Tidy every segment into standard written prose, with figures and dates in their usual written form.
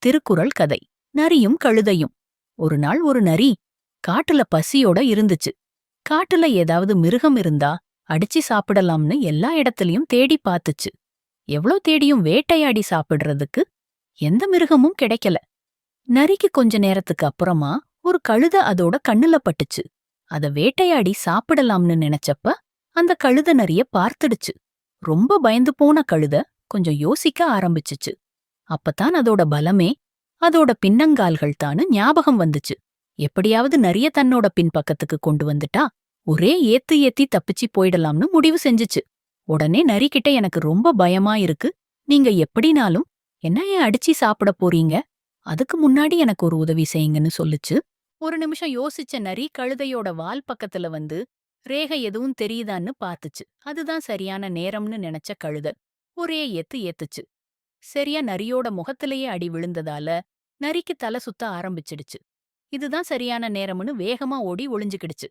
திருக்குறள் கதை. நரியும் கழுதையும். ஒரு நாள் ஒரு நரி காட்டுல பசியோட இருந்துச்சு. காட்டுல ஏதாவது மிருகம் இருந்தா அடிச்சு சாப்பிடலாம்னு எல்லா இடத்துலயும் தேடி பார்த்துச்சு. எவ்ளோ தேடியும் வேட்டையாடி சாப்பிடுறதுக்கு எந்த மிருகமும் கிடைக்கல. நரிக்கு கொஞ்ச நேரத்துக்கு அப்புறமா ஒரு கழுதை அதோட கண்ணுல பட்டுச்சு. அத வேட்டையாடி சாப்பிடலாம்னு நினைச்சப்ப அந்த கழுத நரிய பார்த்துடுச்சு. ரொம்ப பயந்து போன கழுத கொஞ்சம் யோசிக்க ஆரம்பிச்சுச்சு. அப்பதான் அதோட பலமே அதோட பின்னங்கால்கள் தான்னு ஞாபகம் வந்துச்சு. எப்படியாவது நரிய தன்னோட பின்பக்கத்துக்கு கொண்டு வந்துட்டா ஒரே ஏத்து ஏத்தி தப்பிச்சு போயிடலாம்னு முடிவு செஞ்சுச்சு. உடனே நரிக்கிட்ட எனக்கு ரொம்ப பயமா இருக்கு, நீங்க எப்படினாலும் என்னைய அடிச்சு சாப்பிட போறீங்க, அதுக்கு முன்னாடி எனக்கு ஒரு உதவி செய்யுங்கன்னு சொல்லுச்சு. ஒரு நிமிஷம் யோசிச்ச நரி கழுதையோட வால் பக்கத்துல வந்து ரேகை எதுவும் தெரியுதான்னு பார்த்துச்சு. அதுதான் சரியான நேரம்னு நினைச்ச கழுத ஒரே ஏத்து ஏத்துச்சு. சரியா நரியோட முகத்திலேயே அடி விழுந்ததால நரிக்கு தலை சுத்த ஆரம்பிச்சிடுச்சு. இதுதான் சரியான நேரம்னு வேகமா ஓடி ஒளிஞ்சுக்கிடுச்சு.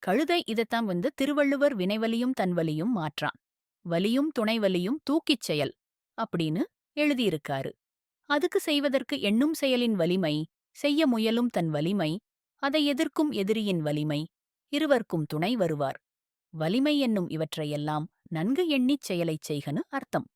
கழுதை இதத்தான் திருவள்ளுவர் வினைவலியும் தன்வலியும் மாற்றான், வலியும் துணைவலியும் தூக்கிச் செயல் அப்படின்னு எழுதியிருக்காரு. அதுக்கு செய்வதற்கு எண்ணும் செயலின் வலிமை, செய்ய முயலும் தன் வலிமை, அதை எதிர்க்கும் எதிரியின் வலிமை, இருவர்க்கும் துணை வருவார். வலிமை என்னும் இவற்றையெல்லாம் நன்கு எண்ணிச் செயலைச் செய்கன்னு அர்த்தம்.